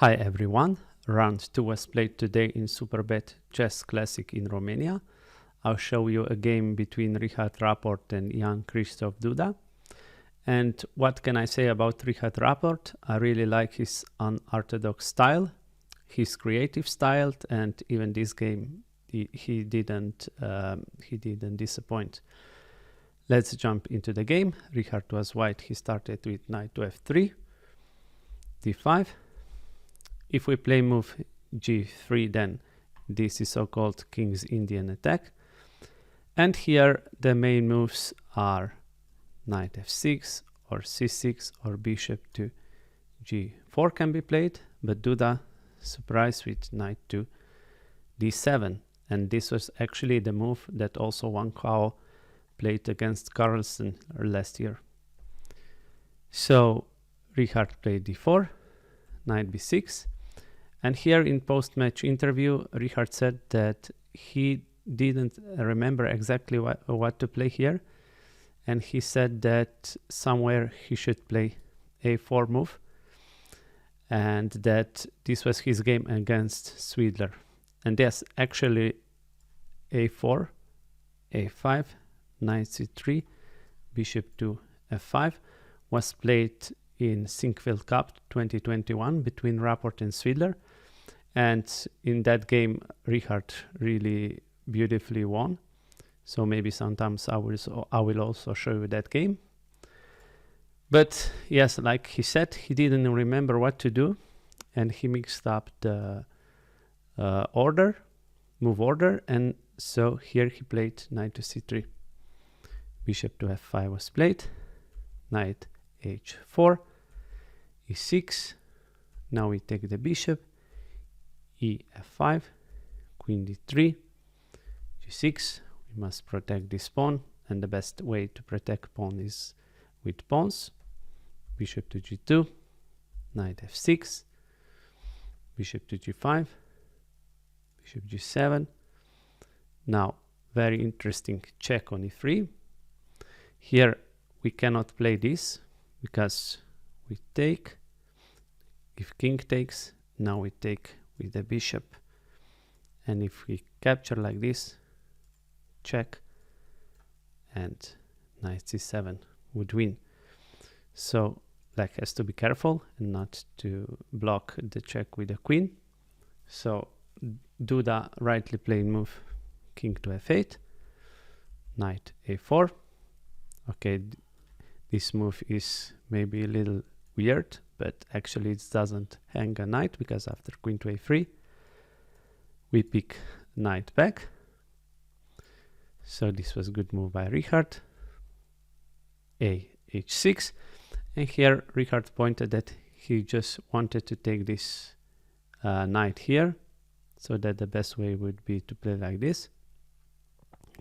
Hi everyone, round 2 was played today in Superbet Chess Classic in Romania. I'll show you a game between Richard Rapport and Jan Christoph Duda. And what can I say about Richard Rapport? I really like his unorthodox style, his creative style, and even this game he didn't disappoint. Let's jump into the game. Richard was white. He started with knight to f3, d5. If we play move g3, then this is so-called King's Indian attack. And here the main moves are knight f6 or c6 or bishop to g4 can be played, but Duda surprised with knight to d7. And this was actually the move that also Wang Hao played against Carlsen last year. So Richard played d4, knight b6. And here in post-match interview, Richard said that he didn't remember exactly what to play here. And he said that somewhere he should play a4 move. And that this was his game against Swidler. And yes, actually a4, a5, knight c3, bishop to f5 was played in Sinkfield Cup 2021 between Rapport and Swidler. And in that game, Richard really beautifully won. So maybe sometimes I will also show you that game. But yes, like he said, he didn't remember what to do. And he mixed up the move order. And so here he played knight to c3. Bishop to f5 was played. Knight h4, e6. Now we take the bishop. e5, queen d3, g6. We must protect this pawn, and the best way to protect pawn is with pawns. Bishop to g2, knight f6, bishop to g5, bishop g7. Now, very interesting check on e3. Here we cannot play this because we take. If king takes, now we take with the bishop, and if we capture like this, check, and knight c7 would win. So black has to be careful and not to block the check with the queen. So Duda rightly played move king to f8, knight a4. Okay, this move is maybe a little weird, but actually it doesn't hang a knight, because after queen to a3 we pick knight back. So this was a good move by Richard. h6, and here Richard pointed that he just wanted to take this knight here, so that the best way would be to play like this.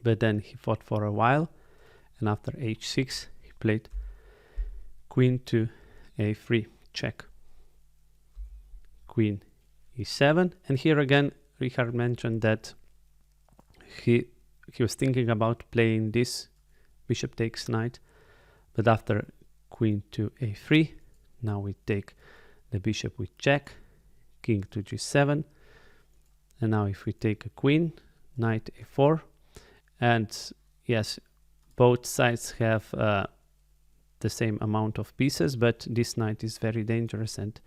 But then he fought for a while, and after h6 he played queen to a3, check, queen e7. And here again Richard mentioned that he was thinking about playing this bishop takes knight, but after queen to a3, now we take the bishop with check, king to g7, and now if we take a queen, knight a4, and yes, both sides have the same amount of pieces, but this knight is very dangerous and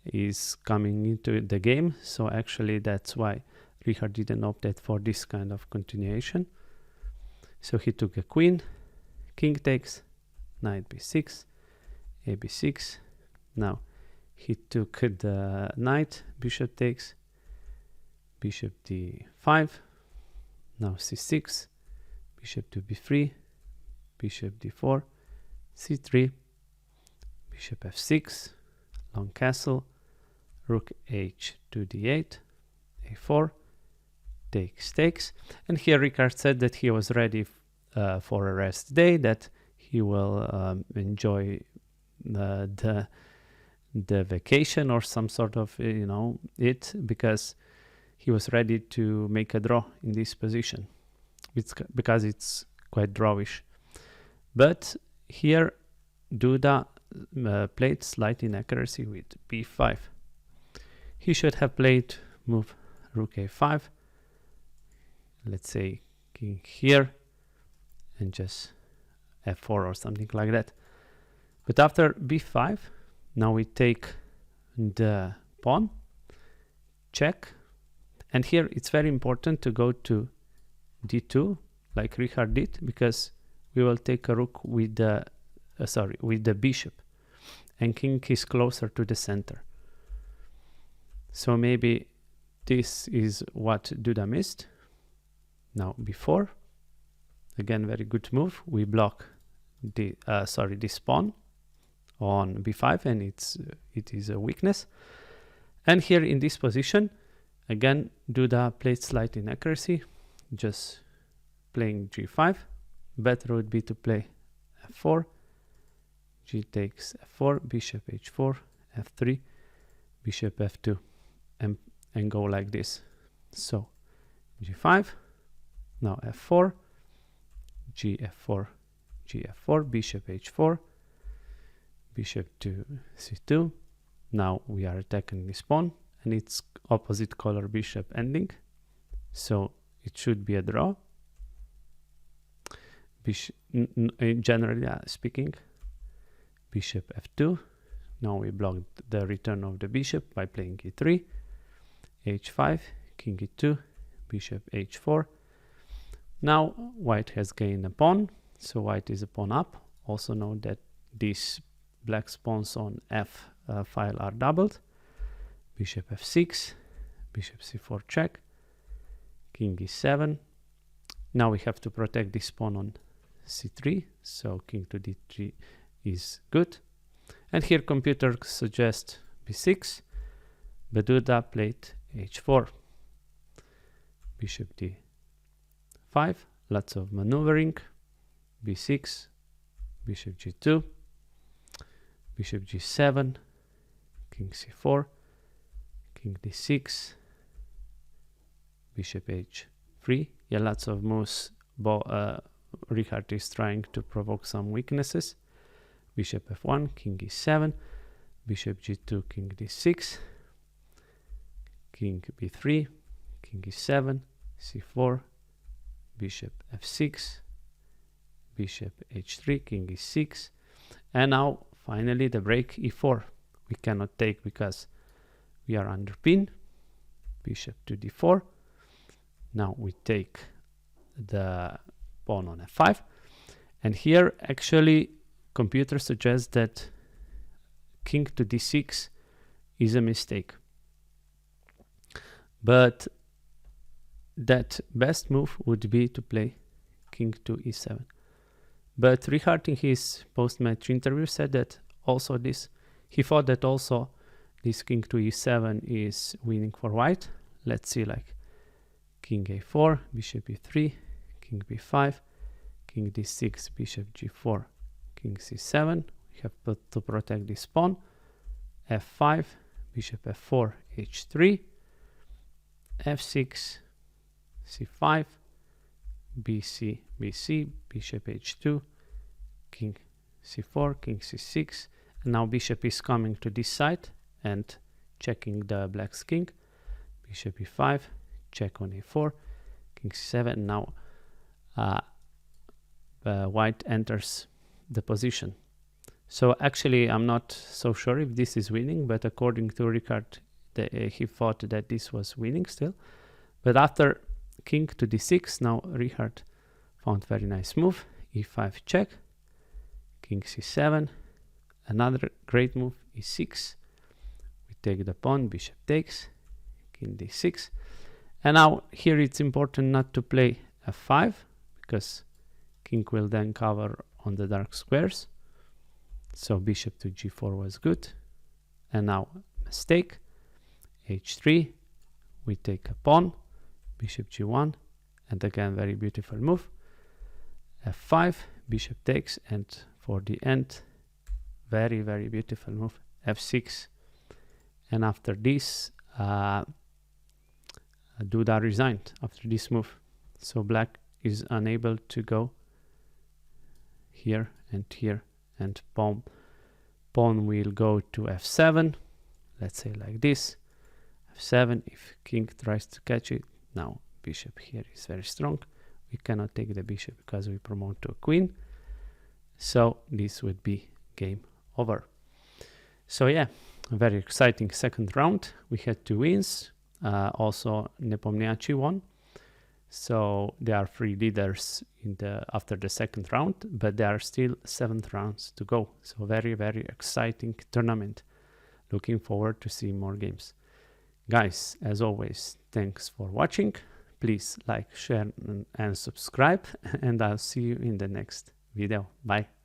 is coming into the game. So actually that's why Richard didn't opt for this kind of continuation. So he took a queen, king takes, knight b6, a b6. Now he took the knight, bishop takes, bishop d5, now c6, bishop to b3, bishop d4, c3, bishop f6, long castle, rook h to d8, a4, takes. And here Richard said that he was ready for a rest day, that he will enjoy the vacation or some sort of because he was ready to make a draw in this position. Because it's quite drawish. But here Duda played slight inaccuracy with b5. he should have played move rook a5, let's say king here, and just f4 or something like that. But after b5, now we take the pawn, check, and here it's very important to go to d2 like Richard did, because we will take a rook with the with the bishop, and king is closer to the center. So maybe this is what Duda missed. Now b4, again very good move. We block the this pawn on b5, and it is a weakness. And here in this position, again Duda played slight inaccuracy, just playing g5. Better would be to play f4, g takes f4, bishop h4, f3, bishop f2, and go like this. So g5, now f4, g f4, g f4, bishop h4, bishop to c2. Now we are attacking this pawn, and it's opposite color bishop ending, so it should be a draw. Generally speaking, bishop f2. Now we blocked the return of the bishop by playing e3, h5, king e2, bishop h4. Now white has gained a pawn, so white is a pawn up. Also note that these black pawns on f file are doubled. Bishop f6, bishop c4 check, king e7. Now we have to protect this pawn on c3, so king to d3 is good. And here computer suggests b6, but Duda played h4, bishop d5, lots of maneuvering, b6, bishop g2, bishop g7, king c4, king d6, bishop h3. Yeah, lots of moves. Richard is trying to provoke some weaknesses. Bishop f1, king e7, bishop g2, king d6, king b3, king e7, c4, bishop f6, bishop h3, king e6, and now finally the break e4. We cannot take because we are under pin. Bishop to d4. Now we take the pawn on f5, and here actually computer suggests that king to d6 is a mistake, but that best move would be to play king to e7. But Richard in his post-match interview said that also he thought that also this king to e7 is winning for white. Let's see, like king a4, bishop e3, king b5, king d6, bishop g4, king c7. We have to protect this pawn. f5, bishop f4, h3, f6, c5, bc, bc, bishop h2, king c4, king c6. And now bishop is coming to this side and checking the black's king. Bishop e5, check on a4, king c7. Now white enters the position. So actually I'm not so sure if this is winning, but according to Richard, he thought that this was winning still. But after king to d6, now Richard found very nice move. e5 check, king c7, another great move, e6. We take the pawn, bishop takes, king d6. And now here it's important not to play f5, because king will then cover on the dark squares. So bishop to g4 was good. And now mistake, h3, we take a pawn, bishop g1, and again very beautiful move. f5, bishop takes, and for the end, very, very beautiful move, f6. And after this, Duda resigned after this move. So black is unable to go here, and pawn will go to f7, let's say like this. f7. If king tries to catch it, now bishop here is very strong. We cannot take the bishop because we promote to a queen. So this would be game over. So yeah, a very exciting second round. We had 2 wins. Also Nepomniachtchi won. So there are 3 leaders after the second round, but there are still 7 rounds to go. So very, very exciting tournament. Looking forward to seeing more games. Guys, as always, thanks for watching. Please like, share and subscribe, and I'll see you in the next video. Bye.